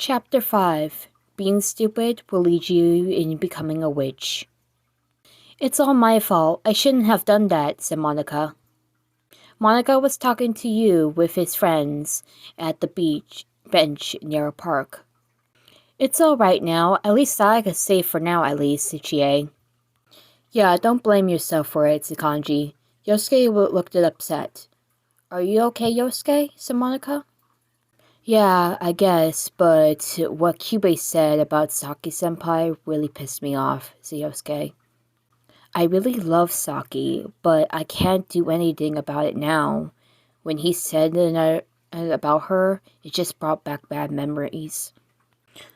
Chapter 5 Being Stupid Will Lead You in Becoming a Witch. It's all my fault. I shouldn't have done that, said Monica. Monica was talking to you with his friends at the bench near a park. It's all right now. At least Sayaka's safe for now, at least, said Chie. Yeah, don't blame yourself for it, said Kanji. Yosuke looked upset. Are you okay, Yosuke? Said Monica. Yeah, I guess, but what Kyubei said about Saki-senpai really pissed me off, said Yosuke. I really love Saki, but I can't do anything about it now. When he said about her, it just brought back bad memories.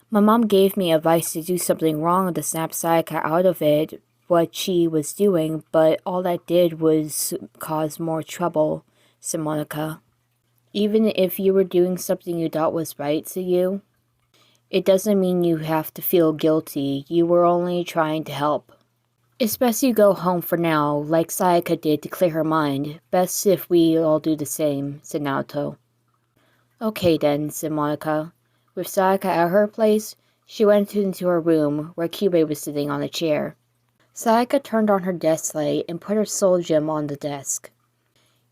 My mom gave me advice to do something wrong to snap Sayaka out of it, what she was doing, but all that did was cause more trouble, said Monica. Even if you were doing something you thought was right to you, it doesn't mean you have to feel guilty. You were only trying to help. It's best you go home for now, like Sayaka did to clear her mind. Best if we all do the same, said Naoto. Okay then, said Monica. With Sayaka at her place, she went into her room, where Kyubei was sitting on a chair. Sayaka turned on her desk light and put her soul gem on the desk.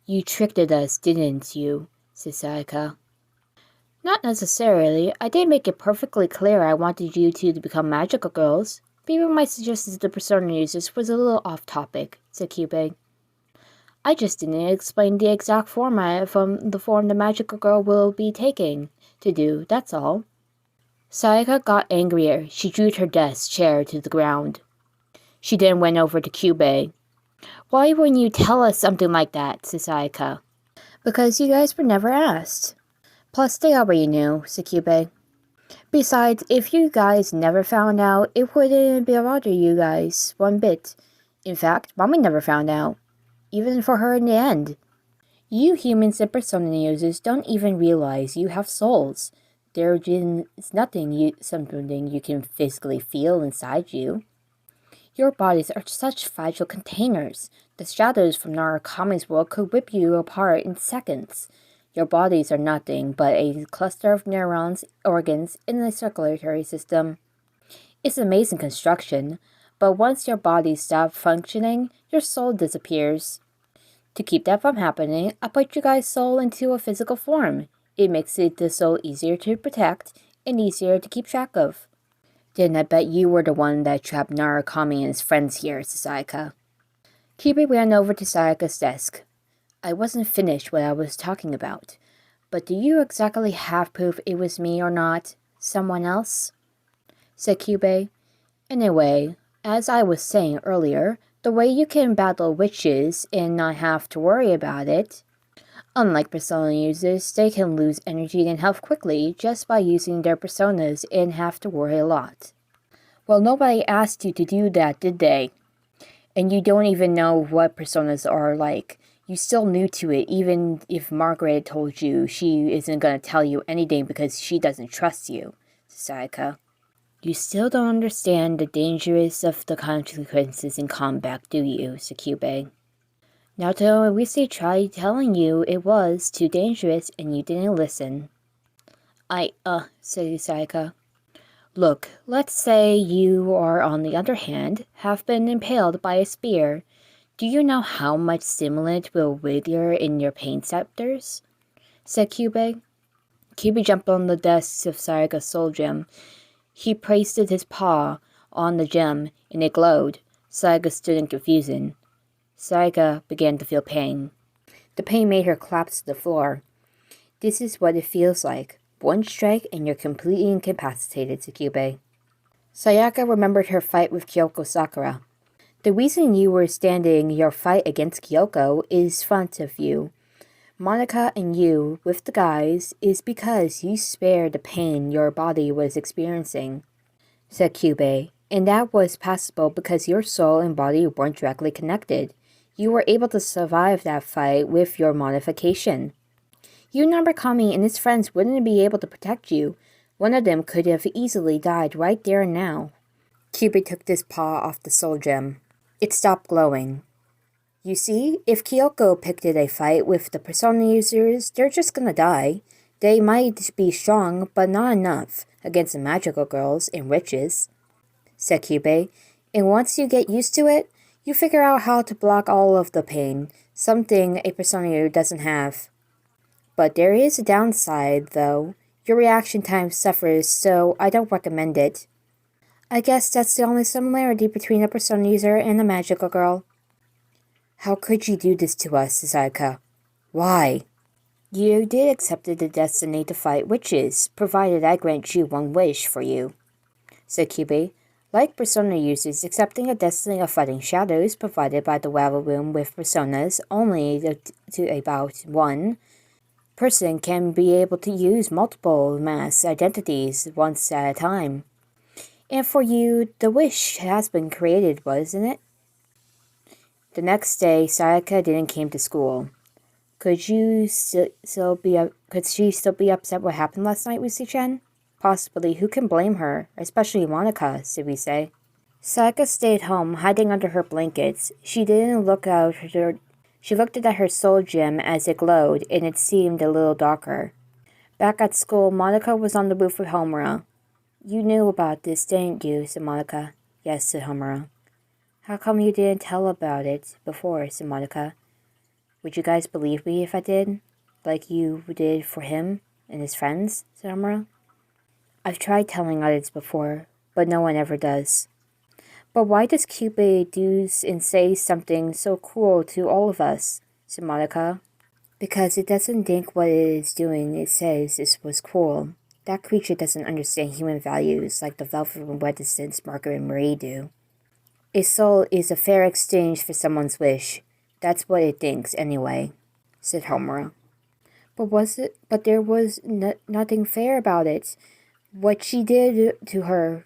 You tricked us, didn't you? Said Sayaka. Not necessarily. I did make it perfectly clear I wanted you two to become magical girls. Maybe my suggestion to the persona users was a little off topic, said Kyubei. I just didn't explain the exact format from the form the magical girl will be taking to do, that's all. Sayaka got angrier. She drew her desk chair to the ground. She then went over to Kyubei. Why wouldn't you tell us something like that, said Sayaka. Because you guys were never asked. Plus, they already knew, said Kyubei. Besides, if you guys never found out, it wouldn't bother you guys one bit. In fact, Mommy never found out. Even for her in the end. You humans and persona users don't even realize you have souls. There is something you can physically feel inside you. Your bodies are such fragile containers. The shadows from Narukami's world could rip you apart in seconds. Your bodies are nothing but a cluster of neurons, organs, in the circulatory system. It's amazing construction, but once your body stops functioning, your soul disappears. To keep that from happening, I put you guys' soul into a physical form. It makes the soul easier to protect and easier to keep track of. Then I bet you were the one that trapped Narukami and his friends here, said Sayaka. Kyubei ran over to Sayaka's desk. I wasn't finished what I was talking about. But do you exactly have proof it was me or not? Someone else? Said Kyubei. Anyway, as I was saying earlier, the way you can battle witches and not have to worry about it. Unlike persona users, they can lose energy and health quickly just by using their personas and have to worry a lot. Well, nobody asked you to do that, did they? And you don't even know what personas are like. You're still new to it, even if Margaret told you she isn't going to tell you anything because she doesn't trust you, Sayaka. You still don't understand the dangers of the consequences in combat, do you, said Kyubei. Naoto and Rise tried telling you it was too dangerous and you didn't listen. Said Sayaka. Look, let's say you are, on the other hand, have been impaled by a spear. Do you know how much stimulant will wither in your pain receptors? Said Kyubei. Kyubei jumped on the desk of Sayaka's soul gem. He placed his paw on the gem, and it glowed. Sayaka stood in confusion. Sayaka began to feel pain. The pain made her collapse to the floor. This is what it feels like. One strike and you're completely incapacitated, said Kyubei. Sayaka remembered her fight with Kyoko Sakura. The reason you were standing your fight against Kyoko is front of you. Monica and you, with the guys, is because you spared the pain your body was experiencing, said Kyubei, and that was possible because your soul and body weren't directly connected. You were able to survive that fight with your modification. You and Narukami and his friends wouldn't be able to protect you. One of them could have easily died right there and now. Kyubei took his paw off the soul gem. It stopped glowing. You see, if Kyoko picked a fight with the persona users, they're just gonna die. They might be strong, but not enough against the magical girls and witches, said Kyubei. And once you get used to it, you figure out how to block all of the pain, something a persona doesn't have. But there is a downside, though. Your reaction time suffers, so I don't recommend it. I guess that's the only similarity between a persona user and a magical girl. How could you do this to us, Sayaka? Why? You did accept the destiny to fight witches, provided I grant you one wish for you, said Kyubei. Like persona users, accepting a destiny of fighting shadows provided by the Waddle Room with personas only to about one person can be able to use multiple mass identities once at a time. And for you, the wish has been created, wasn't it? The next day, Sayaka didn't came to school. Could she still be upset what happened last night with Si-chan? Possibly. Who can blame her? Especially Monica, should we say? Sayaka stayed home, hiding under her blankets. She looked at her soul gem as it glowed, and it seemed a little darker. Back at school, Monica was on the roof with Homura. You knew about this, didn't you? Said Monica. Yes, said Homura. How come you didn't tell about it before? Said Monica. Would you guys believe me if I did? Like you did for him and his friends? Said Homura. I've tried telling others before, but no one ever does. But why does Kyubei do and say something so cruel to all of us? Said Monica. Because it doesn't think what it is doing, it says it was cruel. That creature doesn't understand human values like the velvet reticence Margaret and Marie do. A soul is a fair exchange for someone's wish. That's what it thinks, anyway, said Homura. But there was nothing fair about it. What he did to her,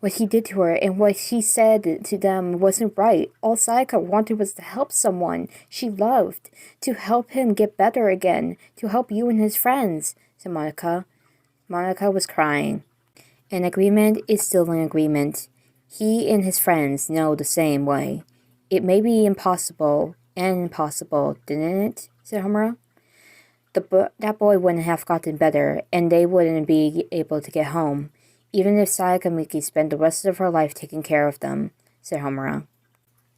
and what he said to them wasn't right. All Sayaka wanted was to help someone she loved, to help him get better again, to help you and his friends, said Monica. Monica was crying. An agreement is still an agreement. He and his friends know the same way. It may be impossible, didn't it? Said Homura. That boy wouldn't have gotten better, and they wouldn't be able to get home, even if Sayaka Miki spent the rest of her life taking care of them, said Homura.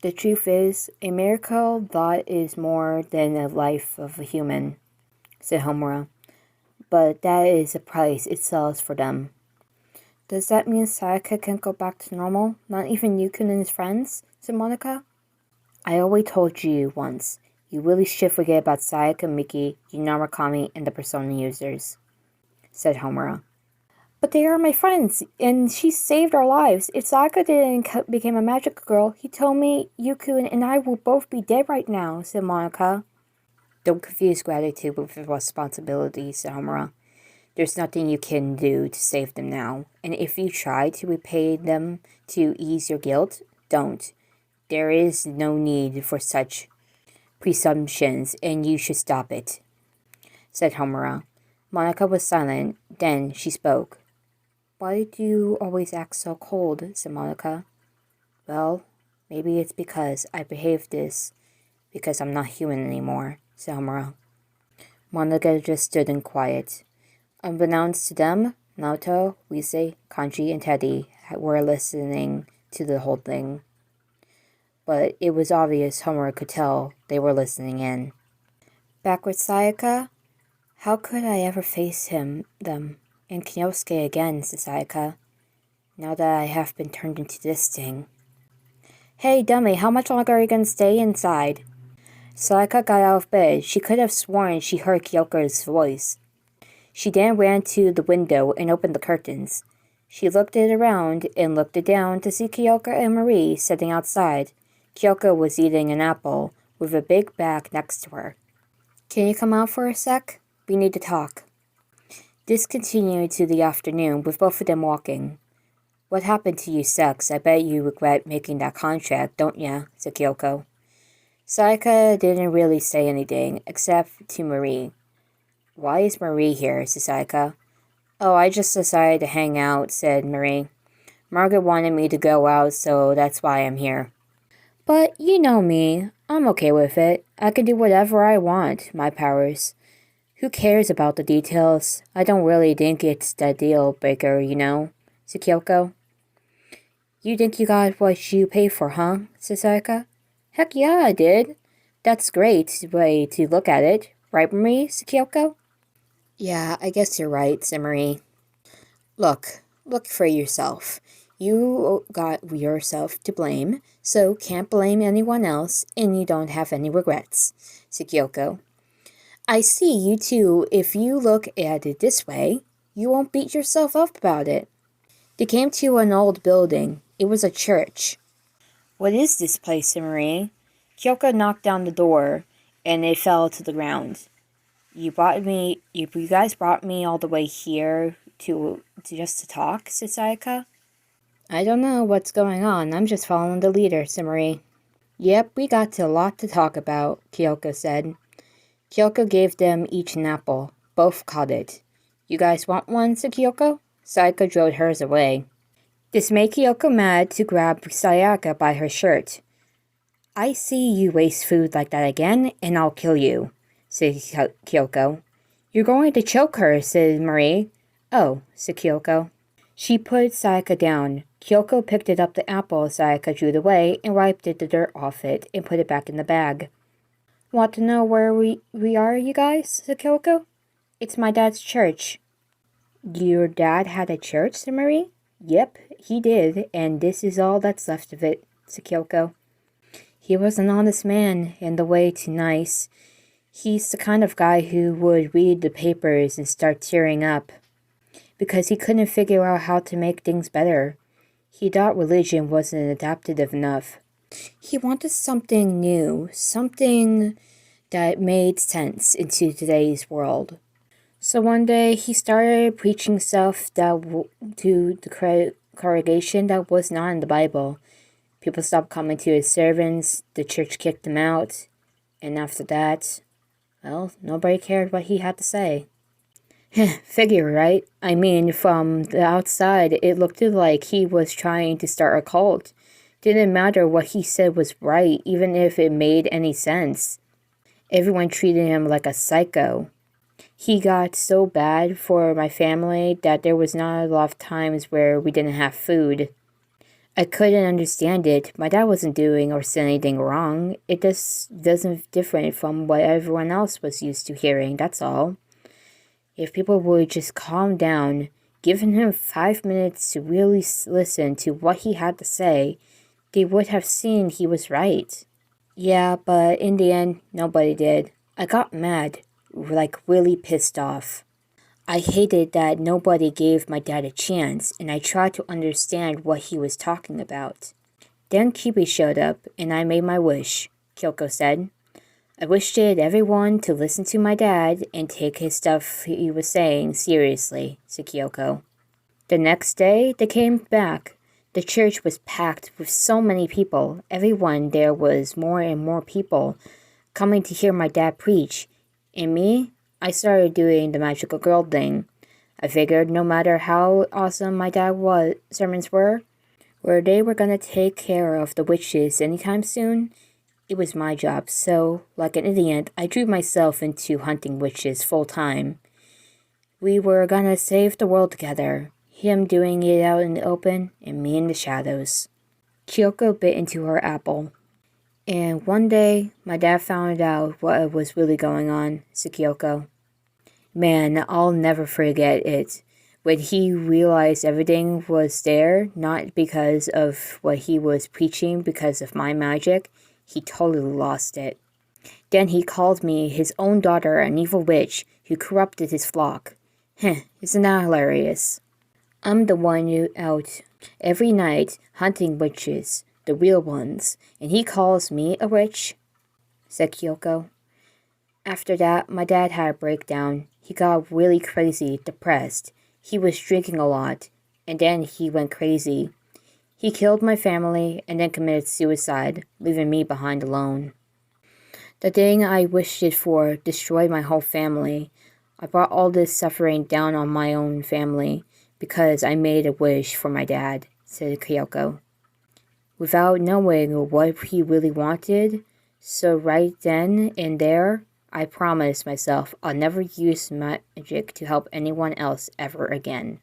The truth is, a miracle that is more than a life of a human, said Homura. But that is the price it sells for them. Does that mean Sayaka can't go back to normal? Not even Yukun and his friends? Said Monica. I already told you once. You really should forget about Sayaka, Miki, Yunarakami, and the persona users, said Homura. But they are my friends, and she saved our lives. If Sayaka didn't become a magic girl, Hitomi, Yukun, and I would both be dead right now, said Monica. Don't confuse gratitude with responsibility, said Homura. There's nothing you can do to save them now, and if you try to repay them to ease your guilt, don't. There is no need for such presumptions, and you should stop it, said Homura. Monica was silent. Then she spoke. Why do you always act so cold? Said Monica. Well, maybe it's because I behaved because I'm not human anymore, said Homura. Monica just stood in quiet. Unbeknownst to them, Naoto, Rise, Kanji, and Teddy were listening to the whole thing. But it was obvious Homura could tell they were listening in. Back with Sayaka? How could I ever face them, and Kyousuke again, said Sayaka, now that I have been turned into this thing. Hey, dummy, how much longer are you going to stay inside? Sayaka got out of bed. She could have sworn she heard Kyoko's voice. She then ran to the window and opened the curtains. She looked it around and looked it down to see Kyoko and Marie sitting outside. Kyoko was eating an apple with a big bag next to her. Can you come out for a sec? We need to talk. This continued to the afternoon with both of them walking. What happened to you sucks. I bet you regret making that contract, don't ya? Said Kyoko. Sayaka didn't really say anything, except to Marie. Why is Marie here? Said Sayaka. Oh, I just decided to hang out, said Marie. Margaret wanted me to go out, so that's why I'm here. But you know me. I'm okay with it. I can do whatever I want, my powers. Who cares about the details? I don't really think it's the deal breaker, said Kyoko. You think you got what you pay for, huh? said Sayaka. Heck yeah, I did. That's great way to look at it. Right, Marie? said Kyoko. Yeah, I guess you're right, said Marie. Look for yourself. You got yourself to blame, so can't blame anyone else, and you don't have any regrets, said Kyoko. I see you too. If you look at it this way, you won't beat yourself up about it. They came to an old building. It was a church. What is this place, Marie? Kyoko knocked down the door, and it fell to the ground. You guys brought me all the way here to just to talk, said Sayaka. I don't know what's going on. I'm just following the leader, said Marie. Yep, we got a lot to talk about, Kyoko said. Kyoko gave them each an apple. Both caught it. You guys want one, said Kyoko. Sayaka drove hers away. This made Kyoko mad to grab Sayaka by her shirt. I see you waste food like that again, and I'll kill you, said Kyoko. You're going to choke her, said Marie. Oh, said Kyoko. She put Sayaka down. Kyoko picked up the apple Sayaka drew away and wiped the dirt off it and put it back in the bag. Want to know where we are, you guys? said Kyoko. It's my dad's church. Your dad had a church, said Marie? Yep, he did, and this is all that's left of it, said Kyoko. He was an honest man, and the way too nice. He's the kind of guy who would read the papers and start tearing up, because he couldn't figure out how to make things better. He thought religion wasn't adaptive enough. He wanted something new, something that made sense into today's world. So one day he started preaching stuff to the congregation that was not in the Bible. People stopped coming to his sermons, the church kicked him out, and after that, well, nobody cared what he had to say. Figure, right? I mean, from the outside, it looked like he was trying to start a cult. Didn't matter what he said was right, even if it made any sense. Everyone treated him like a psycho. He got so bad for my family that there was not a lot of times where we didn't have food. I couldn't understand it. My dad wasn't doing or saying anything wrong. It just wasn't different from what everyone else was used to hearing, that's all. If people would just calm down, giving him 5 minutes to really listen to what he had to say, they would have seen he was right. Yeah, but in the end, nobody did. I got mad, like really pissed off. I hated that nobody gave my dad a chance, and I tried to understand what he was talking about. Then Kibi showed up, and I made my wish, Kyoko said. I wished everyone to listen to my dad and take his stuff he was saying seriously, said Kyoko. The next day, they came back. The church was packed with so many people. Everyone there was more and more people coming to hear my dad preach. And me, I started doing the magical girl thing. I figured no matter how awesome my dad's sermons were, where they were gonna take care of the witches anytime soon, it was my job. So, like an idiot, I drew myself into hunting witches full time. We were gonna save the world together. Him doing it out in the open, and me in the shadows. Kyoko bit into her apple. And one day, my dad found out what was really going on, said Kyoko. Man, I'll never forget it. When he realized everything was there, not because of what he was preaching, because of my magic, he totally lost it. Then he called me his own daughter an evil witch who corrupted his flock. Isn't that hilarious? I'm the one who out every night hunting witches, the real ones, and he calls me a witch, said Kyoko. After that, my dad had a breakdown. He got really crazy, depressed. He was drinking a lot, and then he went crazy. He killed my family and then committed suicide, leaving me behind alone. The thing I wished it for destroyed my whole family. I brought all this suffering down on my own family because I made a wish for my dad, said Kyoko. Without knowing what he really wanted, so right then and there, I promise myself I'll never use magic to help anyone else ever again.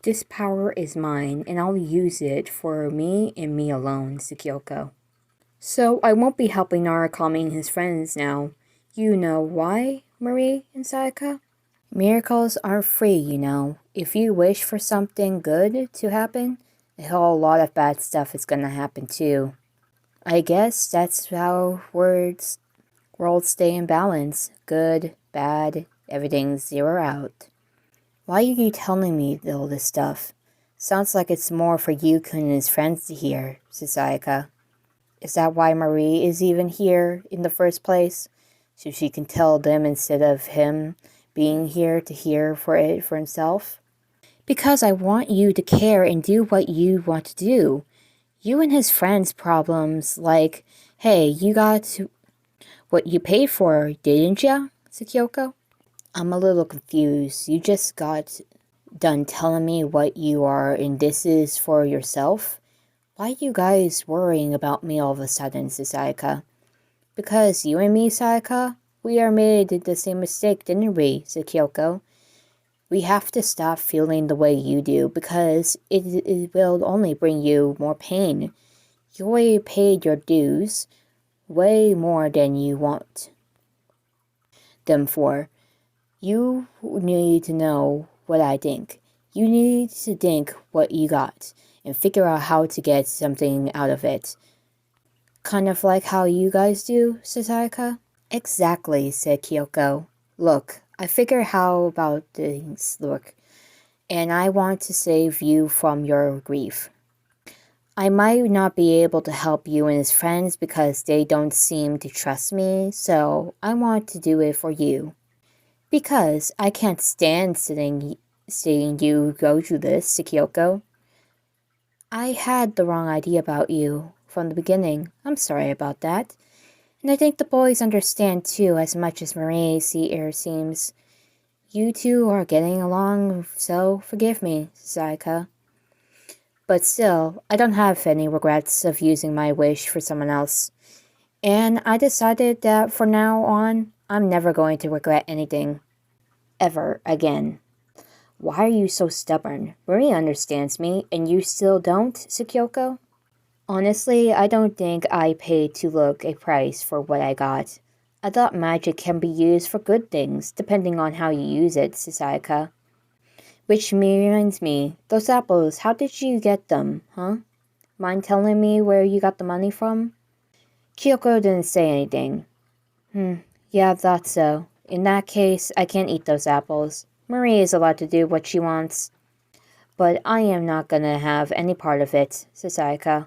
This power is mine, and I'll use it for me and me alone, Tsukyoko. So I won't be helping Narukami and his friends now. You know why, Marie and Sayaka? Miracles aren't free, you know. If you wish for something good to happen, a whole lot of bad stuff is gonna happen too. I guess that's how worlds stay in balance. Good, bad, everything's zero out. Why are you telling me all this stuff? Sounds like it's more for Yukun and his friends to hear, said Sayaka. Is that why Marie is even here in the first place? So she can tell them instead of him being here to hear for it for himself? Because I want you to care and do what you want to do. You and his friends' problems, like, hey, you got what you paid for, didn't ya, Tsukyoko? I'm a little confused. You just got done telling me what you are and this is for yourself? Why are you guys worrying about me all of a sudden, Sayaka? Because you and me, Sayaka, we are made the same mistake, didn't we, Tsukyoko? We have to stop feeling the way you do because it will only bring you more pain. You already paid your dues, way more than you want them for. You need to know what I think. You need to think what you got and figure out how to get something out of it. Kind of like how you guys do, Sayaka? Exactly, said Kyoko. Look, I figure how about things look, and I want to save you from your grief. I might not be able to help you and his friends because they don't seem to trust me, so I want to do it for you. Because I can't stand seeing you go through this, Kyoko. I had the wrong idea about you from the beginning. I'm sorry about that. And I think the boys understand too, as much as Marie seems. You two are getting along, so forgive me, Sayaka. But still, I don't have any regrets of using my wish for someone else. And I decided that from now on, I'm never going to regret anything. Ever again. Why are you so stubborn? Marie understands me, and you still don't, Tsukyoko? Honestly, I don't think I paid to look a price for what I got. I thought magic can be used for good things, depending on how you use it, Sayaka. Which reminds me, those apples, how did you get them, huh? Mind telling me where you got the money from? Kyoko didn't say anything. Yeah, I thought so. In that case, I can't eat those apples. Marie is allowed to do what she wants. But I am not gonna have any part of it, said Sayaka.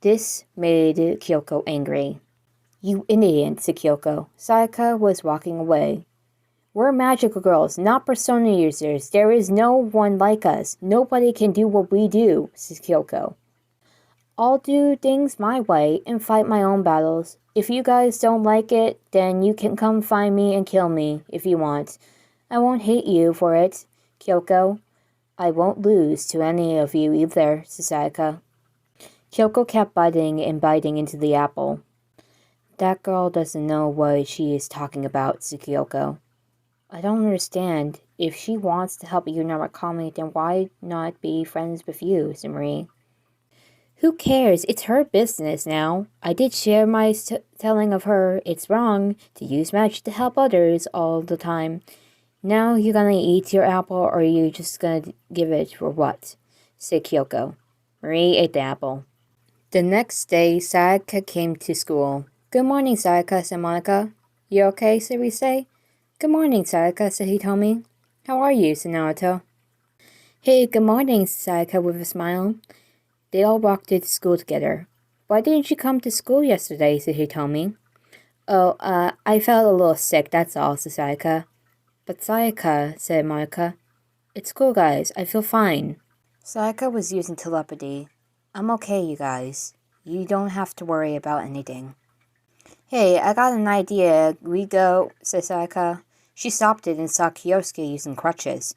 This made Kyoko angry. You idiot, said Kyoko. Sayaka was walking away. We're magical girls, not persona users. There is no one like us. Nobody can do what we do, said Kyoko. I'll do things my way and fight my own battles. If you guys don't like it, then you can come find me and kill me if you want. I won't hate you for it, Kyoko. I won't lose to any of you either, Sayaka. Kyoko kept biting and biting into the apple. That girl doesn't know what she is talking about, Kyoko. I don't understand. If she wants to help you Narukami, then why not be friends with you, Marie? Who cares? It's her business now. I did share my telling of her it's wrong to use magic to help others all the time. Now you're gonna eat your apple, or are you just gonna give it for what? Said Kyoko. Marie ate the apple. The next day, Sayaka came to school. Good morning, Sayaka, said Monica. You okay, said Rise? Good morning, Sayaka, said Hitomi. How are you, said Naoto. Hey, good morning, said Sayaka with a smile. They all walked to school together. Why didn't you come to school yesterday, said Hitomi. Oh, I felt a little sick, that's all, said Sayaka. But Sayaka, said Monica. It's cool, guys. I feel fine. Sayaka was using telepathy. I'm okay, you guys. You don't have to worry about anything. Hey, I got an idea. We go, said Sayaka. She stopped it and saw Kyousuke using crutches.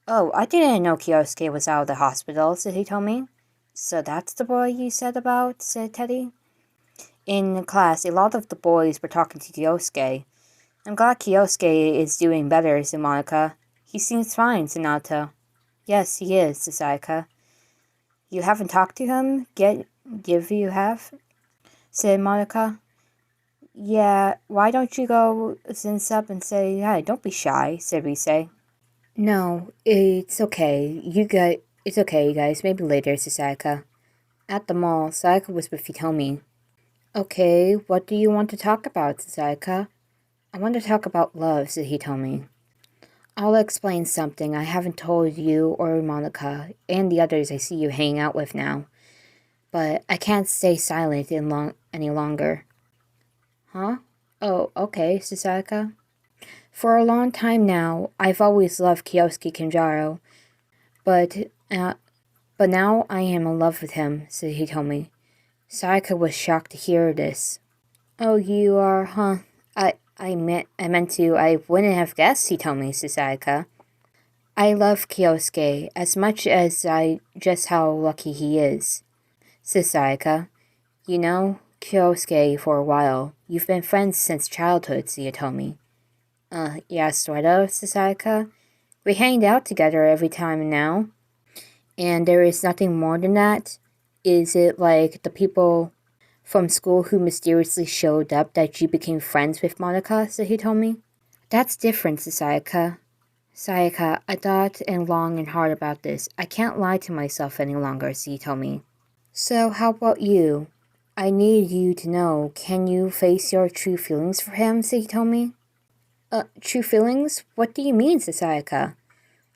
Oh, I didn't know Kyousuke was out of the hospital, said Hitomi. So that's the boy you said about, said Teddy. In class, a lot of the boys were talking to Kyousuke. I'm glad Kyousuke is doing better, said Monica. He seems fine, said Naoto. Yes, he is, said Sayaka. You haven't talked to him? Give you have? Said Monica. Yeah, why don't you go sense up and say hi? Don't be shy, said Rise. No, it's okay. It's okay, you guys. Maybe later, said Sayaka. At the mall, Sayaka was with Hitomi. Okay, what do you want to talk about, said Sayaka? I want to talk about love, said Hitomi. I'll explain something I haven't told you or Monica, and the others I see you hanging out with now. But I can't stay silent any longer. Huh? Oh, okay, said Sayaka. For a long time now, I've always loved Kyousuke Kinjaro, but now I am in love with him, said Hitomi. Sayaka was shocked to hear this. Oh, you are, huh? I meant to, I wouldn't have guessed, Hitomi, said Sayaka. I love Kyousuke as much as just how lucky he is, said Sayaka. You know Kyousuke for a while. You've been friends since childhood, said Hitomi. Yeah, sort of, said Sayaka. We hanged out together every time now. And there is nothing more than that? Is it like the people from school who mysteriously showed up that you became friends with, Monica, said Hitomi? That's different, said Sayaka. Sayaka, I thought long and hard about this. I can't lie to myself any longer, said Hitomi. So how about you? I need you to know, can you face your true feelings for him, said Hitomi? True feelings? What do you mean, said Sayaka?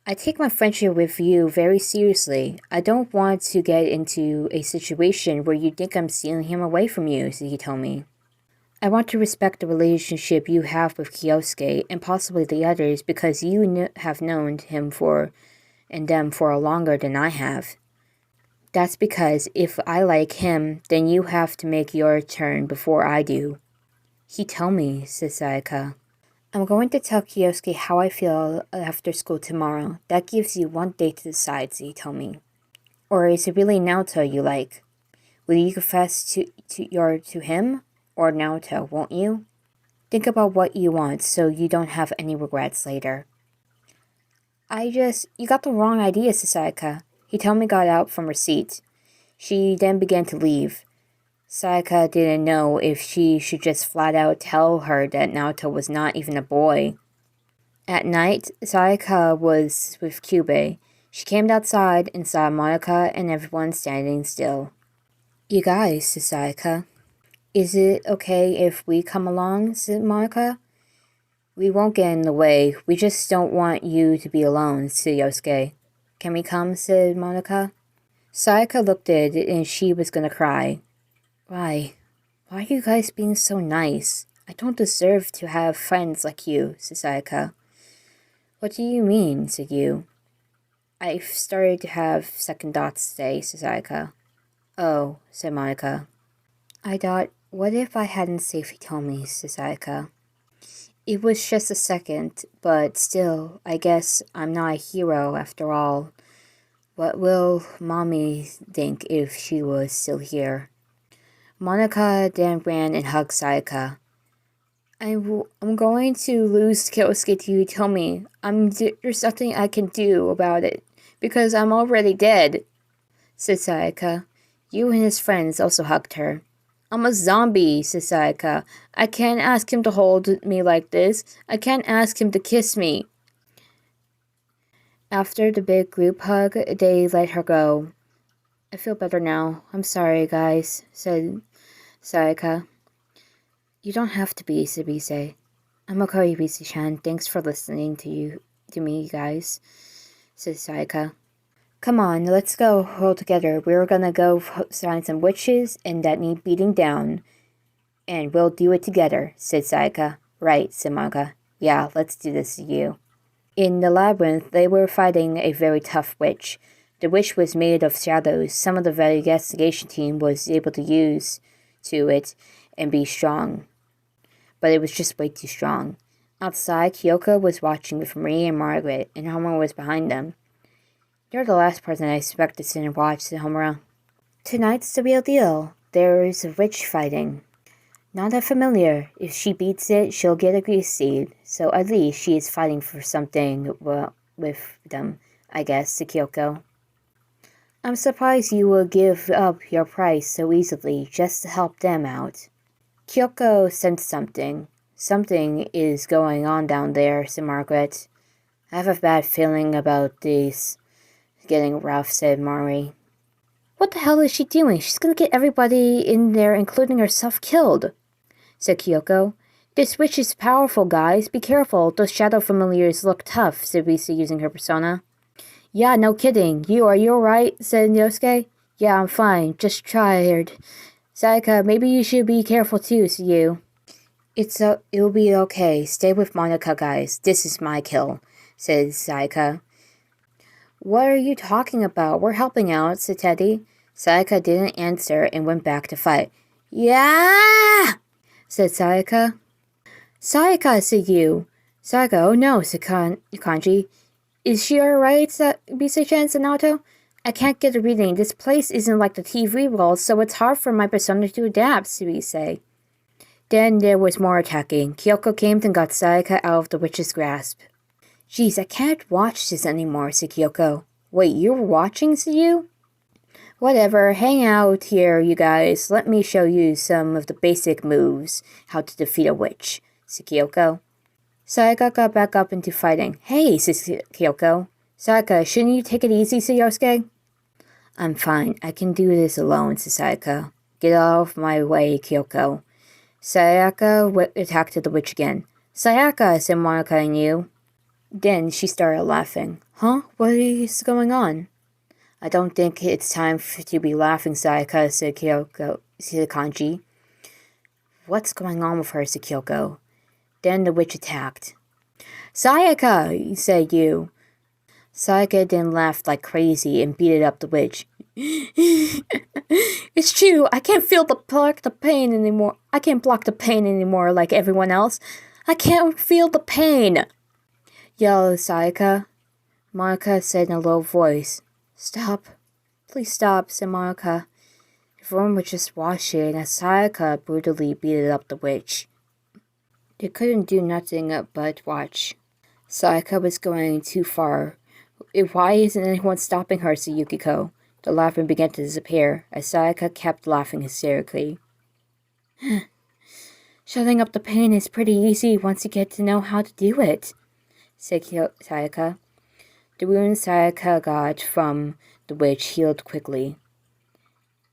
I take my friendship with you very seriously. I don't want to get into a situation where you think I'm stealing him away from you, said Hitomi. I want to respect the relationship you have with Kyousuke and possibly the others because you have known him and them for longer than I have. That's because if I like him, then you have to make your turn before I do. Hitomi, said Sayaka. I'm going to tell Kyousuke how I feel after school tomorrow. That gives you one day to decide, said Hitomi. Or is it really Naoto you like? Will you confess to him? Or Naoto, won't you? Think about what you want so you don't have any regrets later. You got the wrong idea, Sayaka. Hitomi got out from her seat. She then began to leave. Sayaka didn't know if she should just flat out tell her that Naoto was not even a boy. At night, Sayaka was with Kyubei. She came outside and saw Monica and everyone standing still. You guys, said Sayaka. Is it okay if we come along, said Monica. We won't get in the way. We just don't want you to be alone, said Yosuke. Can we come, said Monica. Sayaka looked at it and she was gonna cry. Why are you guys being so nice? I don't deserve to have friends like you, said Sayaka. What do you mean, said Yu. I've started to have second thoughts today, said Sayaka. Oh, said Monica. I thought, what if I hadn't saved Hitomi, said Sayaka. It was just a second, but still, I guess I'm not a hero after all. What will Mommy think if she was still here? Monica then ran and hugged Sayaka. I'm going to lose Kyousuke to you, Hitomi. There's nothing I can do about it, because I'm already dead, said Sayaka. Yu and his friends also hugged her. I'm a zombie, said Sayaka. I can't ask him to hold me like this. I can't ask him to kiss me. After the big group hug, they let her go. I feel better now. I'm sorry, guys, said Sayaka. You don't have to be, said Rise. I'm okay, Rise-chan. Thanks for listening to me, guys, said Sayaka. Come on, let's go all together. We're gonna go find some witches and that need beating down. And we'll do it together, said Sayaka. Right, said Monica. Yeah, let's do this to you. In the labyrinth, they were fighting a very tough witch. The witch was made of shadows. Some of the investigation team was able to use it and be strong. But it was just way too strong. Outside, Kyoko was watching with Marie and Margaret, and Homer was behind them. You're the last person I expect to sit and watch, said Homura. Tonight's the real deal. There is a witch fighting. Not a familiar. If she beats it, she'll get a grease seed. So at least she is fighting for something with them, I guess, Kyoko. I'm surprised you will give up your price so easily just to help them out. Kyoko sensed something. Something is going on down there, said Margaret. I have a bad feeling about this getting rough, said Mari. What the hell is she doing? She's gonna get everybody in there, including herself, killed, said Kyoko. This witch is powerful, guys. Be careful. Those shadow familiars look tough, said Risa using her persona. Yeah, no kidding. You alright? Said Yosuke. Yeah, I'm fine. Just tired. Sayaka, maybe you should be careful too, said you. It'll be okay. Stay with Monica, guys. This is my kill, said Sayaka. What are you talking about? We're helping out, said Teddy. Sayaka didn't answer and went back to fight. Yeah! Said Sayaka. Sayaka, said you. Sayaka, oh no, said Kanji. Is she alright, Bisa-chan, said Naoto? I can't get a reading. This place isn't like the TV world, so it's hard for my persona to adapt, Suise. Then there was more attacking. Kyoko came and got Sayaka out of the witch's grasp. Geez, I can't watch this anymore, said Kyoko. Wait, you were watching, said you? Whatever, hang out here, you guys. Let me show you some of the basic moves, how to defeat a witch, said Kyoko. Sayaka got back up into fighting. Hey, said Kyoko. Sayaka, shouldn't you take it easy, said Yosuke? I'm fine. I can do this alone, said Sayaka. Get out of my way, Kyoko. Sayaka attacked the witch again. Sayaka, said Monica and you. Then she started laughing. Huh? What is going on? I don't think it's time to be laughing, Sayaka, said Kyoko, said Kanji. What's going on with her, said Kyoko. Then the witch attacked. Sayaka, said you. Sayaka then laughed like crazy and beat up the witch. It's true, I can't block the pain anymore. I can't block the pain anymore like everyone else. I can't feel the pain, yelled Sayaka. Monica said in a low voice. Stop. Please stop, said Monica. Everyone was just watching as Sayaka brutally beat up the witch. They couldn't do nothing but watch. Sayaka was going too far. Why isn't anyone stopping her, said Yukiko. The laughing began to disappear, as Sayaka kept laughing hysterically. Shutting up the pain is pretty easy once you get to know how to do it, said Sayaka. The wound Sayaka got from the witch healed quickly.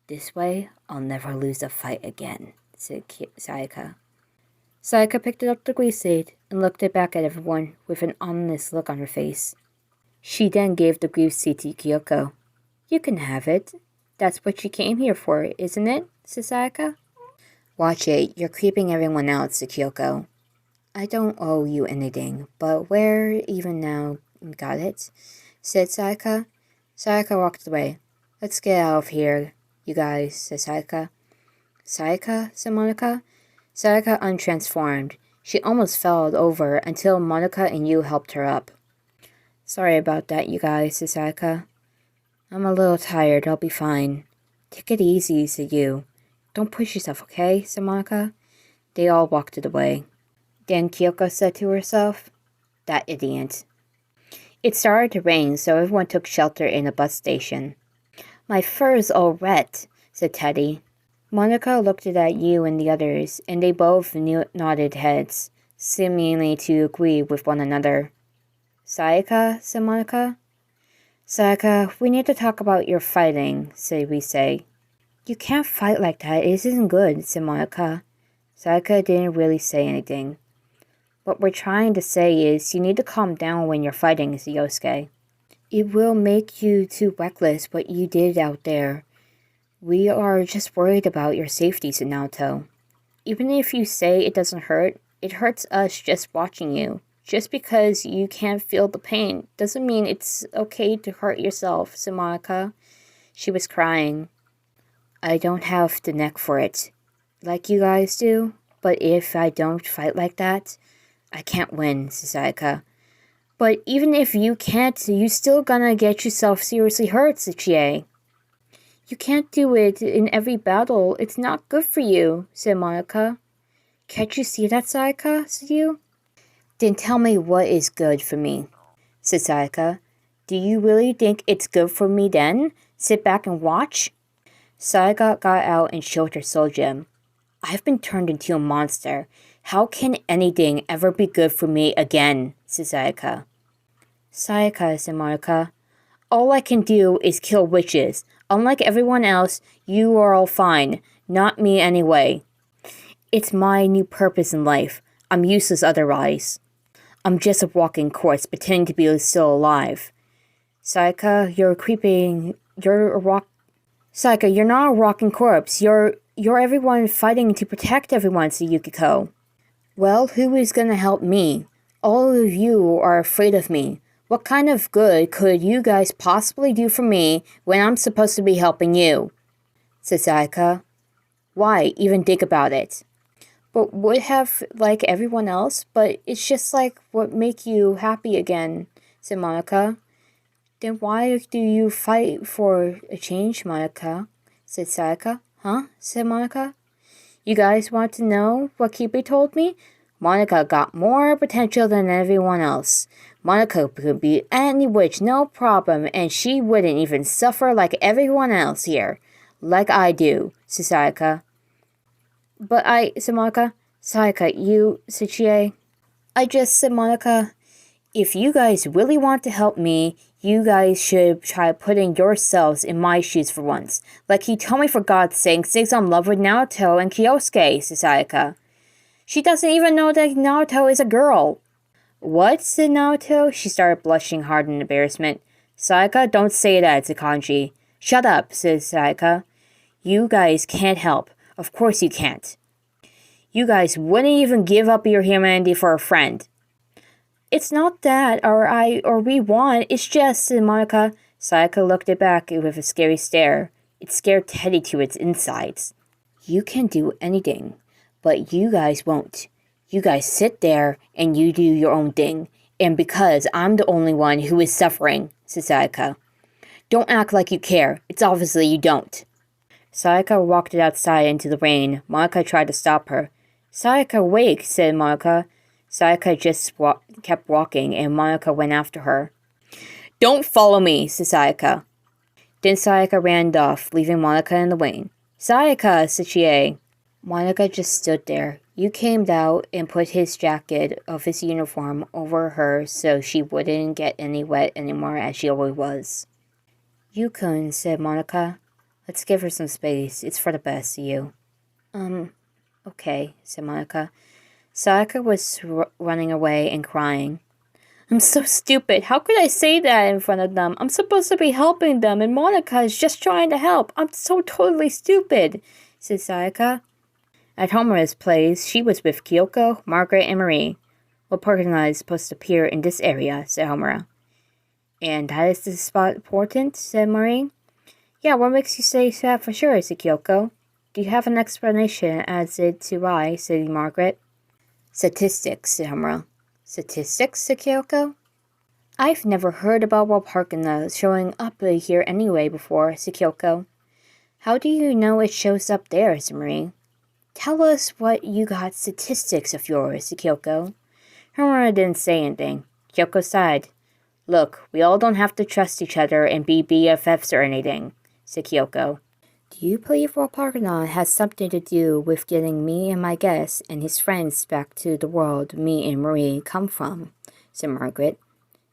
This way, I'll never lose a fight again, said Sayaka. Sayaka picked up the grease seed and looked it back at everyone with an ominous look on her face. She then gave the grease seed to Kyoko. You can have it. That's what you came here for, isn't it? Said Sayaka. Watch it. You're creeping everyone out, said Kyoko. I don't owe you anything, but where even now got it? Said Sayaka. Sayaka walked away. Let's get out of here, you guys, said Sayaka. Sayaka, said Monica. Sayaka untransformed. She almost fell over until Monica and you helped her up. Sorry about that, you guys, said Sayaka. I'm a little tired. I'll be fine. Take it easy, said you. Don't push yourself, okay, said Monica. They all walked away. Then Kyoko said to herself, that idiot. It started to rain, so everyone took shelter in a bus station. My fur's all wet, said Teddy. Monica looked at you and the others, and they both nodded heads, seemingly to agree with one another. Sayaka, said Monica. Sayaka, we need to talk about your fighting, said Rise. You can't fight like that. It isn't good, said Monica. Sayaka didn't really say anything. What we're trying to say is you need to calm down when you're fighting, said Yosuke. It will make you too reckless what you did out there. We are just worried about your safety, said Naoto. Even if you say it doesn't hurt, it hurts us just watching you. Just because you can't feel the pain doesn't mean it's okay to hurt yourself, said Monica. She was crying. I don't have the neck for it, like you guys do, but if I don't fight like that, I can't win, said Sayaka. But even if you can't, you still gonna get yourself seriously hurt, said Chie. You can't do it in every battle. It's not good for you, said Monica. Can't you see that, Sayaka? Said you. Then tell me what is good for me, said Sayaka. Do you really think it's good for me then? Sit back and watch? Sayaka got out and showed her soul gem. I've been turned into a monster. How can anything ever be good for me again? Said Sayaka. Sayaka, said Monica. All I can do is kill witches. Unlike everyone else, you are all fine. Not me anyway. It's my new purpose in life. I'm useless otherwise. I'm just a walking corpse pretending to be still alive. Sayaka, Sayaka, you're not a walking corpse. You're everyone fighting to protect everyone, said Yukiko. Well, who is gonna help me? All of you are afraid of me. What kind of good could you guys possibly do for me when I'm supposed to be helping you? Said Sayaka. Why even think about it? But would have like everyone else, but it's just like what make you happy again, said Monica. Then why do you fight for a change, Monica? Said Sayaka. Huh? Said Monica. You guys want to know what Kyousuke told me? Monica got more potential than everyone else. Monica could be any witch, no problem, and she wouldn't even suffer like everyone else here. Like I do, said Sayaka. But said Monica. Sayaka, said Chie. Said Monica. If you guys really want to help me, you guys should try putting yourselves in my shoes for once. Like Hitomi, for God's sake, sings in love with Naoto and Kyousuke, said Sayaka. She doesn't even know that Naoto is a girl. What? Said Naoto. She started blushing hard in embarrassment. Sayaka, don't say that, said Kanji. Shut up, said Sayaka. You guys can't help. Of course you can't. You guys wouldn't even give up your humanity for a friend. It's not that, or we want, it's just, said Monica. Sayaka looked it back with a scary stare. It scared Teddy to its insides. You can do anything, but you guys won't. You guys sit there and you do your own thing, and because I'm the only one who is suffering, said Sayaka. Don't act like you care. It's obviously you don't. Sayaka walked outside into the rain. Monica tried to stop her. Sayaka, wait, said Monica. Sayaka just kept walking, and Monica went after her. Don't follow me, said Sayaka. Then Sayaka ran off, leaving Monica in the rain. Sayaka, said Chie. Monica just stood there. Yu came out and put his jacket of his uniform over her so she wouldn't get any wet anymore as she always was. Yu-kun, said Monica. Let's give her some space. It's for the best, Yu. Okay, said Monica. Sayaka was running away and crying. I'm so stupid. How could I say that in front of them? I'm supposed to be helping them, and Monica is just trying to help. I'm so totally stupid, said Sayaka. At Homura's place, she was with Kyoko, Margaret, and Marie. What Pokemon is supposed to appear in this area, said Homura. And that is the spot important, said Marie. Yeah, what makes you say that for sure, said Kyoko. Do you have an explanation as to why, said Margaret. Statistics, said Homura. Statistics, said Kyoko. I've never heard about Walparkina showing up here anyway before, said Kyoko. How do you know it shows up there, said Marie. Tell us what you got statistics of yours, said Kyoko. Homura didn't say anything. Kyoko sighed. Look, we all don't have to trust each other and be BFFs or anything, said Kyoko. Do you believe Walparkina has something to do with getting me and my guest and his friends back to the world me and Marie come from, said Margaret.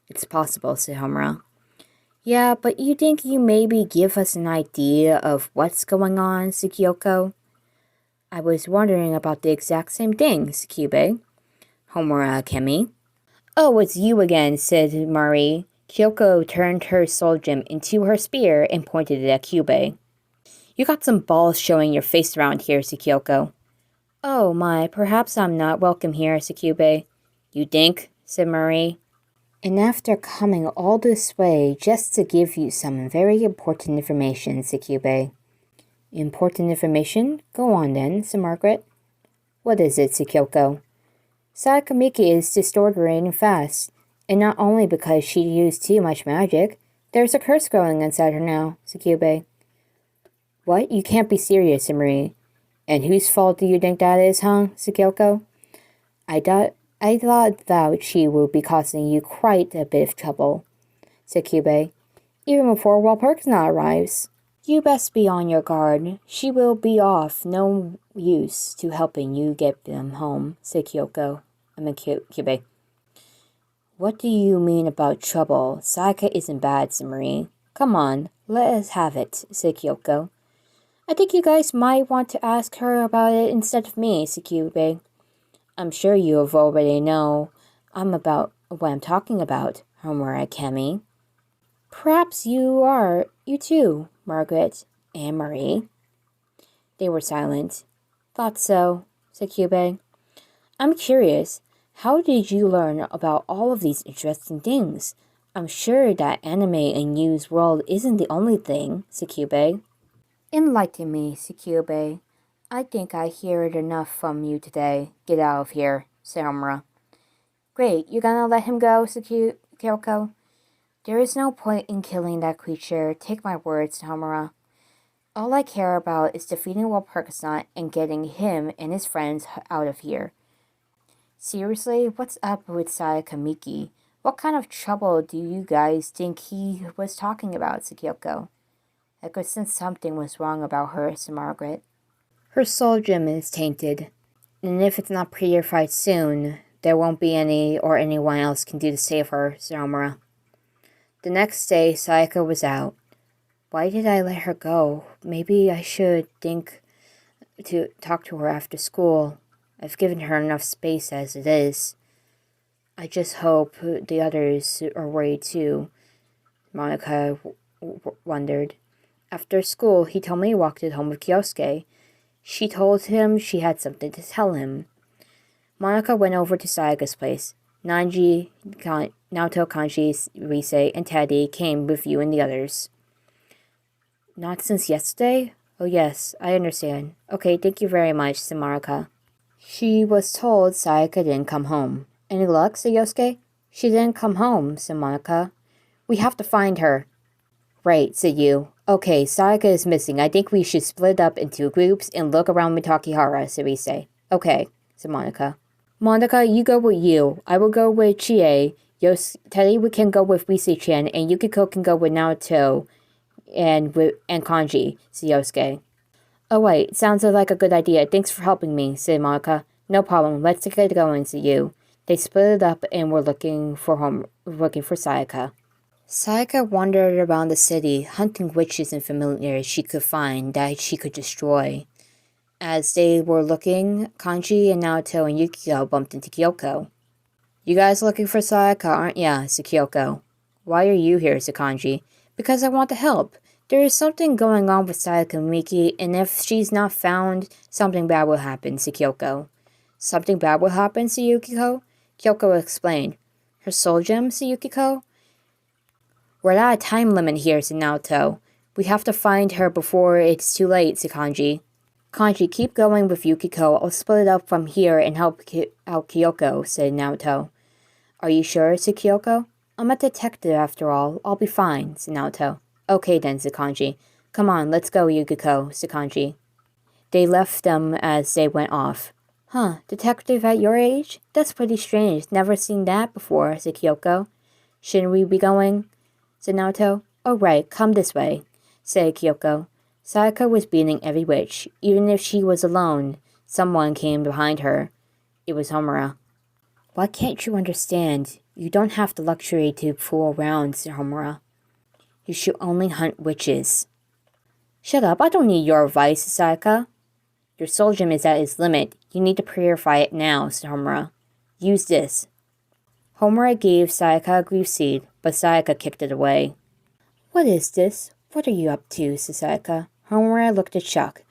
It's possible, said Homura. Yeah, but you think you maybe give us an idea of what's going on, said Kyoko. I was wondering about the exact same thing, said Kyubey. Homura, Kemi. Oh, it's you again, said Marie. Kyoko turned her soul gem into her spear and pointed it at Kyubey. You got some balls showing your face around here, said Kyoko. Oh my, perhaps I'm not welcome here, said Kyubey. You think? Said Marie. And after coming all this way just to give you some very important information, said Kyubey. Important information? Go on then, said Margaret. What is it, said Kyoko? Sayaka Miki is disordering fast, and not only because she used too much magic. There's a curse growing inside her now, said Kyubey. What? You can't be serious, said Marie. And whose fault do you think that is, huh, Sakyoko? I thought that she would be causing you quite a bit of trouble, said Kyubei, even before Walpurgisnacht arrives. You best be on your guard. She will be off no use to helping you get them home, said Kyubei. What do you mean about trouble? Sayaka isn't bad, Sumari. Come on, let us have it, said Kyoko. I think you guys might want to ask her about it instead of me, said Kyubei. I'm sure you have already know about what I'm talking about, Homura Kemi. Perhaps you too, Margaret and Marie. They were silent. Thought so, said Kyubei. I'm curious, how did you learn about all of these interesting things? I'm sure that anime and news world isn't the only thing, said Kyubei. Enlighten me, said Kyubei. I think I heard enough from you today. Get out of here, said Homura. Great, you gonna let him go, said Kyoko. There is no point in killing that creature. Take my words, Homura. All I care about is defeating Walpurgisnacht and getting him and his friends out of here. Seriously, what's up with Sayaka Miki? What kind of trouble do you guys think he was talking about, said Kyoko. I could sense something was wrong about her, said Margaret. Her soul gem is tainted, and if it's not purified soon, there won't be any or anyone else can do to save her, said Homura. The next day, Sayaka was out. Why did I let her go? Maybe I should think to talk to her after school. I've given her enough space as it is. I just hope the others are worried too, Monica wondered. After school, he told me he walked it home with Kyousuke. She told him she had something to tell him. Monica went over to Sayaka's place. Naoto, Kanji, Rise, and Teddy came with you and the others. Not since yesterday? Oh yes, I understand. Okay, thank you very much, said Monica. She was told Sayaka didn't come home. Any luck, said Yosuke? She didn't come home, said Monica. We have to find her. Right, said Yu. Okay, Sayaka is missing. I think we should split up into groups and look around Mitakihara, said Rise. Okay, said Monica. Monica, you go with Yu. I will go with Chie. Teddy can go with Rise-chan, and Yukiko can go with Naoto and Kanji, said Yosuke. Oh wait, sounds like a good idea. Thanks for helping me, said Monica. No problem, let's get going, said Yu. They split up and were looking for Sayaka. Sayaka wandered around the city, hunting witches and familiars she could find that she could destroy. As they were looking, Kanji and Naoto and Yukiko bumped into Kyoko. You guys looking for Sayaka, aren't ya? Said Kyoko. Why are you here? Said Kanji. Because I want to help. There is something going on with Sayaka Miki, and if she's not found, something bad will happen, said Kyoko. Something bad will happen, said Yukiko? Kyoko explained. Her soul gem, said Yukiko? We're at a time limit here, said Naoto. We have to find her before it's too late, said Kanji. Kanji, keep going with Yukiko. I'll split up from here and help out Kyoko, said Naoto. Are you sure, said Kyoko? I'm a detective after all. I'll be fine, said Naoto. Okay then, said Kanji. Come on, let's go, Yukiko, said Kanji. They left them as they went off. Huh, detective at your age? That's pretty strange. Never seen that before, said Kyoko. Shouldn't we be going? Said Naoto. Oh right, come this way, said Kyoko. Sayaka was beating every witch. Even if she was alone, someone came behind her. It was Homura. Why can't you understand? You don't have the luxury to fool around, said Homura. You should only hunt witches. Shut up, I don't need your advice, Sayaka. Your soul gem is at its limit. You need to purify it now, said Homura. Use this. Homura gave Sayaka a grief seed, but Sayaka kicked it away. What is this? What are you up to, said Sayaka. Homura looked at shock.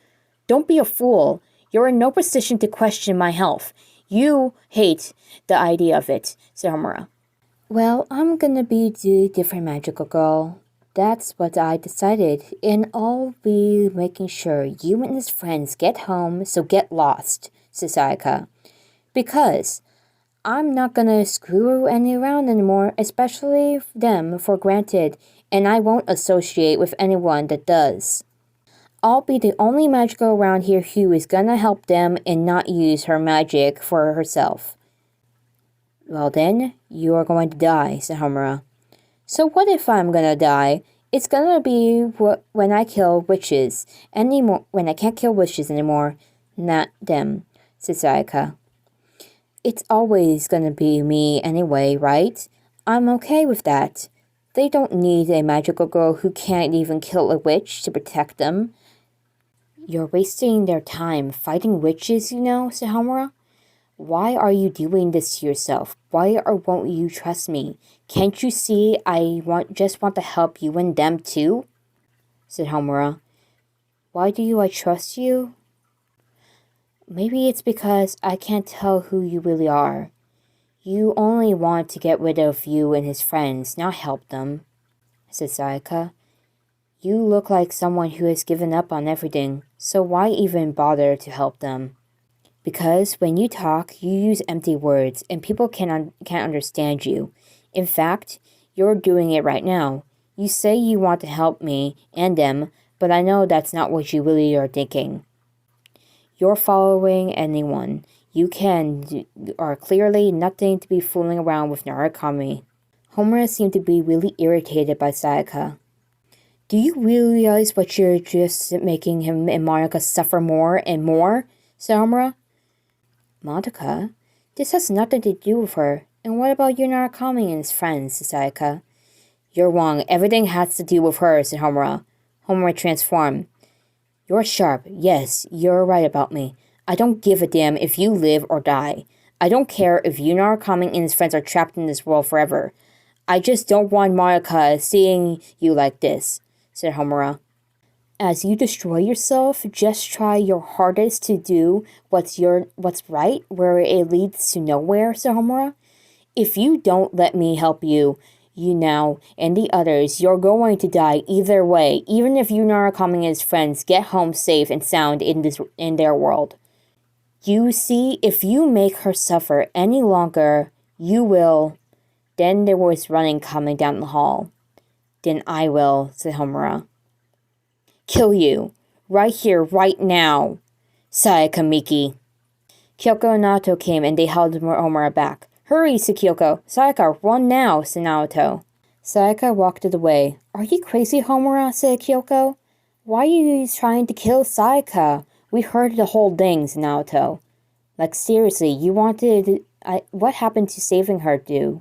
Don't be a fool. You're in no position to question my health. You hate the idea of it, said Homura. Well, I'm gonna be the different magical girl. That's what I decided, and I'll be making sure you and his friends get home, so get lost, said Sayaka. Because I'm not gonna screw any around anymore, especially them for granted, and I won't associate with anyone that does. I'll be the only Magica around here who is gonna help them and not use her magic for herself. Well then, you are going to die, said Homura. So what if I'm gonna die? It's gonna be when I kill witches anymore. When I can't kill witches anymore, not them, said Sayaka. It's always gonna be me anyway, right? I'm okay with that. They don't need a magical girl who can't even kill a witch to protect them. You're wasting their time fighting witches, you know, said Homura. Why are you doing this to yourself? Why or won't you trust me? Can't you see I just want to help you and them too? Said Homura. Why do I trust you? Maybe it's because I can't tell who you really are. You only want to get rid of you and his friends, not help them, said Sayaka. You look like someone who has given up on everything, so why even bother to help them? Because when you talk, you use empty words, and people can't understand you. In fact, you're doing it right now. You say you want to help me and them, but I know that's not what you really are thinking. You're following anyone. You are clearly nothing to be fooling around with Narukami. Homura seemed to be really irritated by Sayaka. Do you realize what you're just making him and Monica suffer more and more? Said Homura. Magica? This has nothing to do with her. And what about you Narukami and his friends, Sayaka? You're wrong. Everything has to do with her, said Homura. Homura transformed. You're sharp. Yes, you're right about me. I don't give a damn if you live or die. I don't care if you Narukami and his friends are trapped in this world forever. I just don't want Magica seeing you like this, said Homura. As you destroy yourself, just try your hardest to do what's right, where it leads to nowhere, said Homura. If you don't let me help you now, and the others, you're going to die either way, even if you Narukami and his friends get home safe and sound in their world. You see, if you make her suffer any longer, you will. Then there was running coming down the hall. Then I will, said Homura. Kill you. Right here, right now. Sayaka Miki. Kyoko and Naoto came and they held Homura back. Hurry, said Kyoko. Sayaka, run now, said Naoto. Sayaka walked away. Are you crazy, Homura? Said Kyoko. Why are you trying to kill Sayaka? We heard the whole thing, said Naoto. Like, seriously, what happened to saving her, do?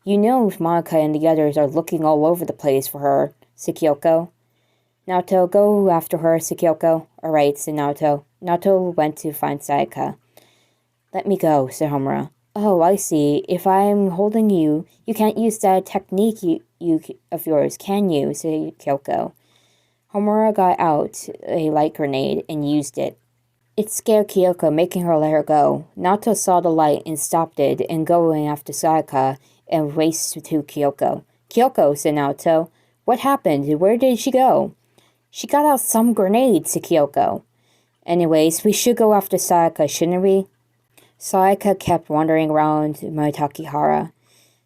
You know Monica and the others are looking all over the place for her, said Kyoko. Naoto, go after her, said Kyoko. All right, said Naoto. Naoto went to find Sayaka. Let me go, said Homura. Oh, I see. If I'm holding you, you can't use that technique of yours, can you, said Kyoko. Homura got out a light grenade and used it. It scared Kyoko, making her let her go. Naoto saw the light and stopped it, and going after Sayaka and raced to Kyoko. Kyoko, said Naoto. What happened? Where did she go? She got out some grenades, said Kyoko. Anyways, we should go after Sayaka, shouldn't we? Sayaka kept wandering around Maitakihara.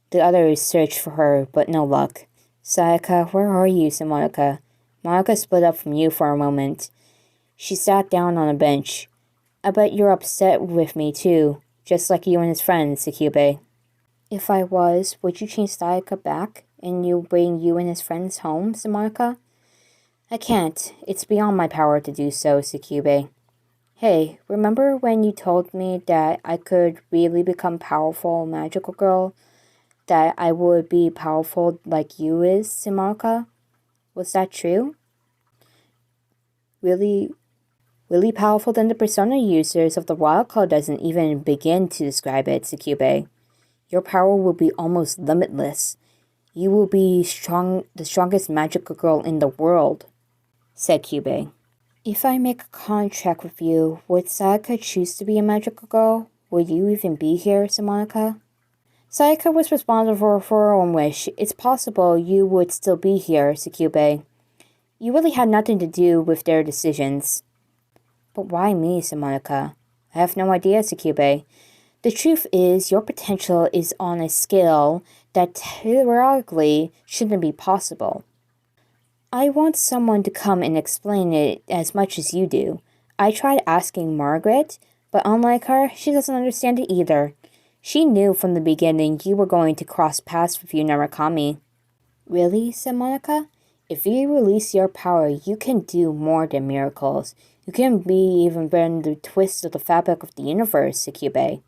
The others searched for her, but no luck. Sayaka, where are you? Said Monica. Monica split up from you for a moment. She sat down on a bench. I bet you're upset with me, too, just like you and his friends, said Kyubei. If I was, would you change Sayaka back, and you bring you and his friends home, said Monica? I can't. It's beyond my power to do so, said Kyubei. Hey, remember when you told me that I could really become powerful magical girl? That I would be powerful like you is, said Monica? Was that true? Really powerful than the persona users of the Wild Card doesn't even begin to describe it, said Kyubei. Your power will be almost limitless. You will be the strongest magical girl in the world, said Kyubei. If I make a contract with you, would Sayaka choose to be a magical girl? Would you even be here, said Monica? Sayaka was responsible for her own wish. It's possible you would still be here, said Kyubei. You really had nothing to do with their decisions. But why me, said Monica. I have no idea, said Kyubei. The truth is, your potential is on a scale that theoretically shouldn't be possible. I want someone to come and explain it as much as you do. I tried asking Margaret, but unlike her, she doesn't understand it either. She knew from the beginning you were going to cross paths with you, Narukami. Really? Said Monica. If you release your power, you can do more than miracles. You can even bend the twist of the fabric of the universe, Tsukube.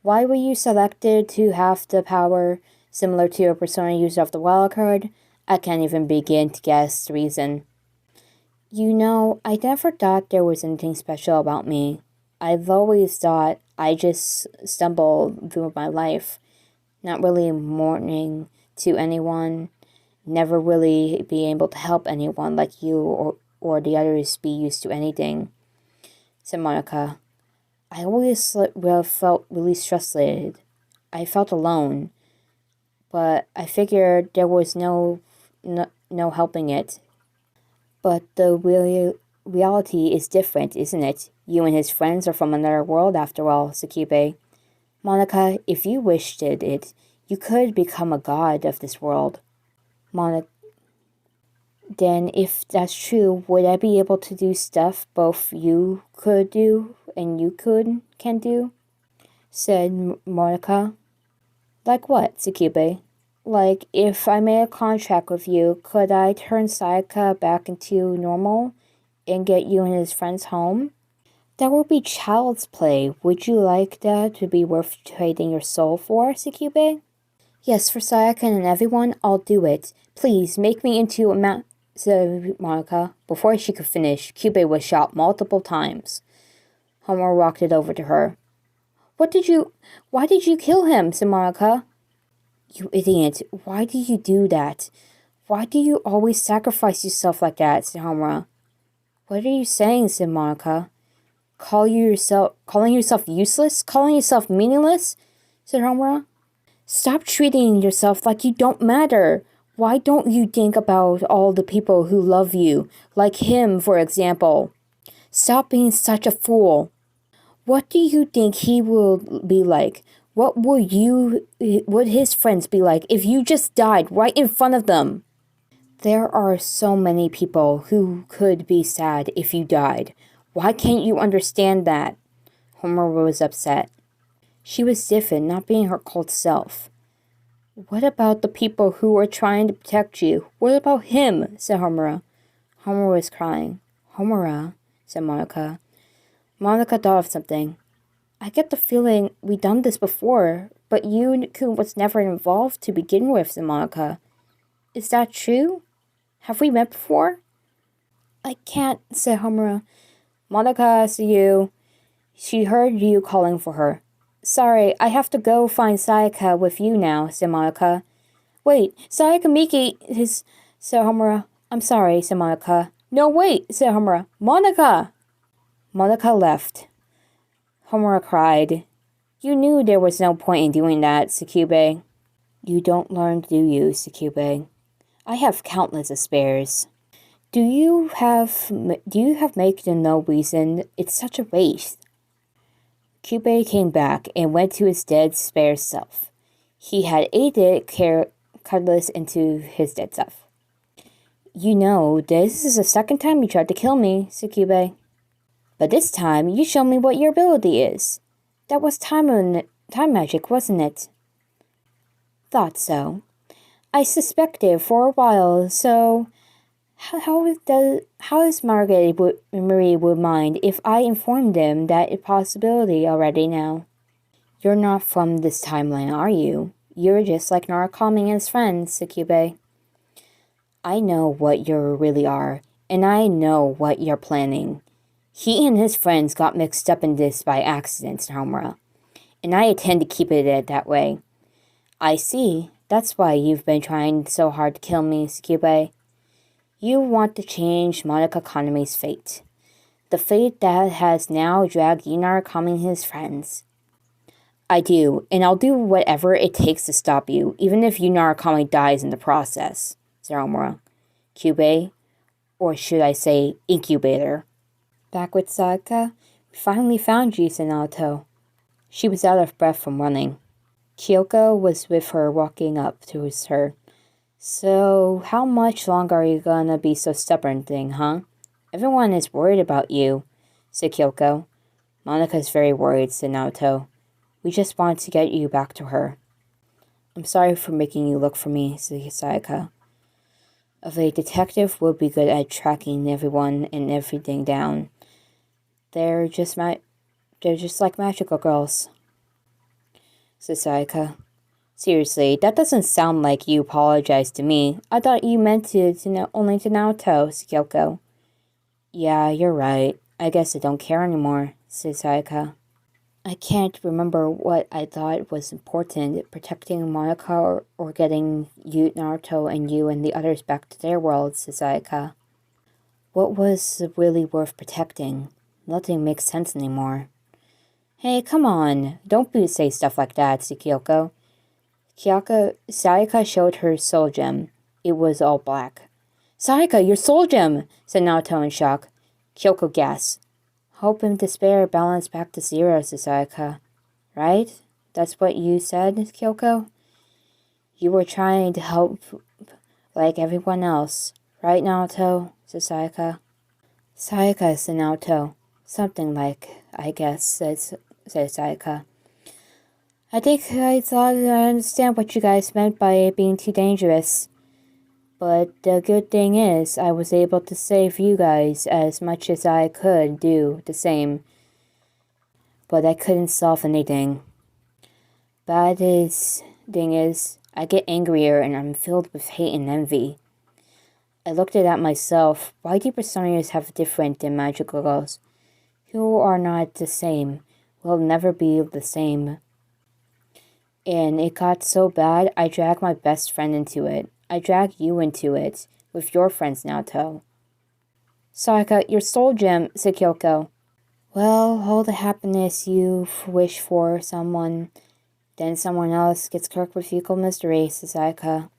Why were you selected to have the power similar to a persona user of the wild card? I can't even begin to guess the reason. You know, I never thought there was anything special about me. I've always thought I just stumbled through my life, not really mourning to anyone, never really being able to help anyone like you or the others be used to anything, said Monica. I always felt really frustrated. I felt alone, but I figured there was no helping it. But the reality is different, isn't it? You and his friends are from another world after all, Tsukube. Monica, if you wished it, you could become a god of this world. Monica, then if that's true, would I be able to do stuff both you could do and you can do? Said Monica. Like what, Tsukube? Like, if I made a contract with you, could I turn Sayaka back into normal and get you and his friends home? That would be child's play. Would you like that to be worth trading your soul for, Tsukube? Yes, for Sayaka and everyone, I'll do it. Please, make me into a said Monica. Before she could finish, Kyousuke was shot multiple times. Homer walked it over to her. Why did you kill him, said Monica. You idiot, why do you do that? Why do you always sacrifice yourself like that, said Homura. What are you saying, said Monica. Calling yourself useless? Calling yourself meaningless? Said Homura. Stop treating yourself like you don't matter. Why don't you think about all the people who love you, like him, for example? Stop being such a fool. What do you think he will be like? What would his friends be like if you just died right in front of them? There are so many people who could be sad if you died. Why can't you understand that? Homer was upset. She was different, not being her cold self. What about the people who are trying to protect you? What about him? Said Homura. Homer was crying. Homura, said Monica. Monica thought of something. I get the feeling we've done this before, but Kun was never involved to begin with, said Monica. Is that true? Have we met before? I can't, said Homura. Monica, see you. She heard you calling for her. Sorry, I have to go find Sayaka with you now, said Monica. Wait, Sayaka Miki said Homura. I'm sorry, said Monica. No, wait, said Homura. Monica! Monica left. Homura cried. You knew there was no point in doing that, Tsukube. You don't learn, do you, Tsukube? I have countless of spares. Do you have make the no reason? It's such a waste. Kyousuke came back and went to his dead spare self. He had aided Cutlass into his dead self. You know, this is the second time you tried to kill me, Tsukube. But this time, you show me what your ability is. That was time magic, wasn't it? Thought so. I suspected for a while, so how is Marie would mind if I informed them that it's a possibility already now? You're not from this timeline, are you? You're just like Narukami and his friends, Tsukube. I know what you really are, and I know what you're planning. He and his friends got mixed up in this by accident, Homura, and I intend to keep it that way. I see. That's why you've been trying so hard to kill me, Tsukube. You want to change Monica Kanami's fate. The fate that has now dragged Narukami and his friends. I do, and I'll do whatever it takes to stop you, even if Narukami dies in the process, said Homura. Kyousuke, or should I say incubator. Back with Sayaka, we finally found you, said Naoto. She was out of breath from running. Kyoko was with her walking up to her. So, how much longer are you gonna be so stubborn thing, huh? Everyone is worried about you, said Kyoko. Monica is very worried, said Naoto. We just want to get you back to her. I'm sorry for making you look for me, said Sayaka. A detective will be good at tracking everyone and everything down. They're just like magical girls, said Sayaka. Seriously, that doesn't sound like you apologized to me. I thought you meant only to Naoto, said Kyoko. Yeah, you're right. I guess I don't care anymore, said Sayaka. I can't remember what I thought was important, protecting Monica or getting you, Naruto, and you and the others back to their world, said Sayaka. What was really worth protecting? Nothing makes sense anymore. Hey, come on. Don't say stuff like that, said Kyoko. Sayaka showed her soul gem. It was all black. Sayaka, your soul gem, said Naruto in shock. Kyoko gasped. Hope and despair balance back to zero, said Sayaka. Right? That's what you said, Kyoko? You were trying to help like everyone else. Right, Naruto? Said Sayaka. Sayaka, said Naruto. Something like, I guess, said Sayaka. I thought I understand what you guys meant by being too dangerous. But the good thing is, I was able to save you guys as much as I could do the same. But I couldn't solve anything. Thing is, I get angrier and I'm filled with hate and envy. I looked at myself. Why do personas have different than magical girls? Who are not the same, will never be the same. And it got so bad, I dragged my best friend into it. I dragged you into it, with your friends, Naoto. Sayaka, your soul gem, said Kyoko. Well, all the happiness you wish for someone, then someone else gets cursed with fecal mystery, said Sayaka.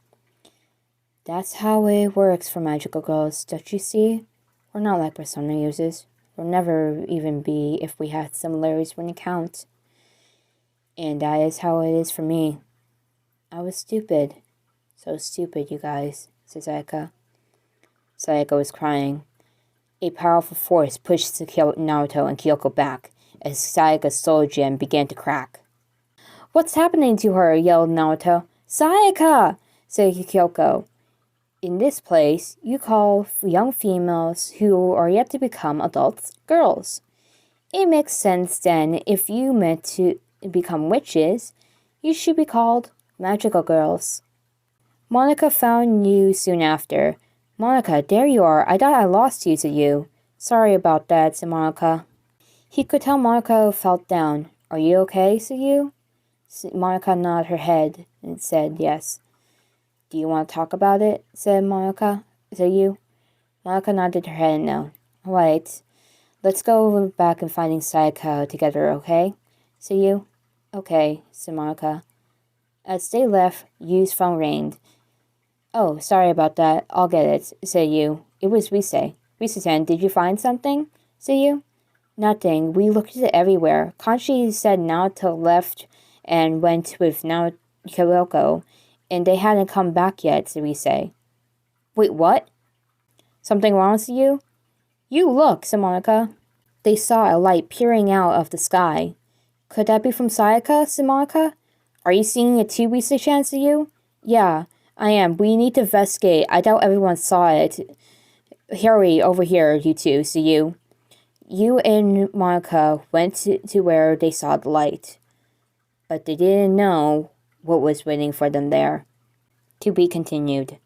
That's how it works for magical girls, don't you see? We're not like persona users. We'll never even be if we had similarities when it counts. And that is how it is for me. I was stupid. So stupid, you guys, said Sayaka. Sayaka was crying. A powerful force pushed Naruto and Kyoko back as Sayaka's soul gem began to crack. What's happening to her? Yelled Naruto. Sayaka! Said Kyoko. In this place, you call young females who are yet to become adults girls. It makes sense then if you meant to become witches, you should be called magical girls. Monica found you soon after. Monica, there you are. I thought I lost you, said you. Sorry about that, said Monica. He could tell Monica felt down. Are you okay, said you? Monica nodded her head and said yes. Do you want to talk about it? Said you. Monica nodded her head no. All right. Let's go back and finding Sayaka together, okay? Said you. Okay, said Monica. As they left, Yu's phone rang. Oh, sorry about that. I'll get it, said you. It was Rise. Rise-san, did you find something? Said you. Nothing. We looked everywhere. Kanshi said Naoto left and went with Kyoko, and they hadn't come back yet, said Rise. Wait, what? Something wrong with you? You look, said Monica. They saw a light peering out of the sky. Could that be from Sayaka, said Monica? Are you seeing it too, Rise-chan, said you? Yeah. I am. We need to investigate. I doubt everyone saw it. Hurry over here, you two, said you. You and Monica went to where they saw the light. But they didn't know what was waiting for them there. To be continued.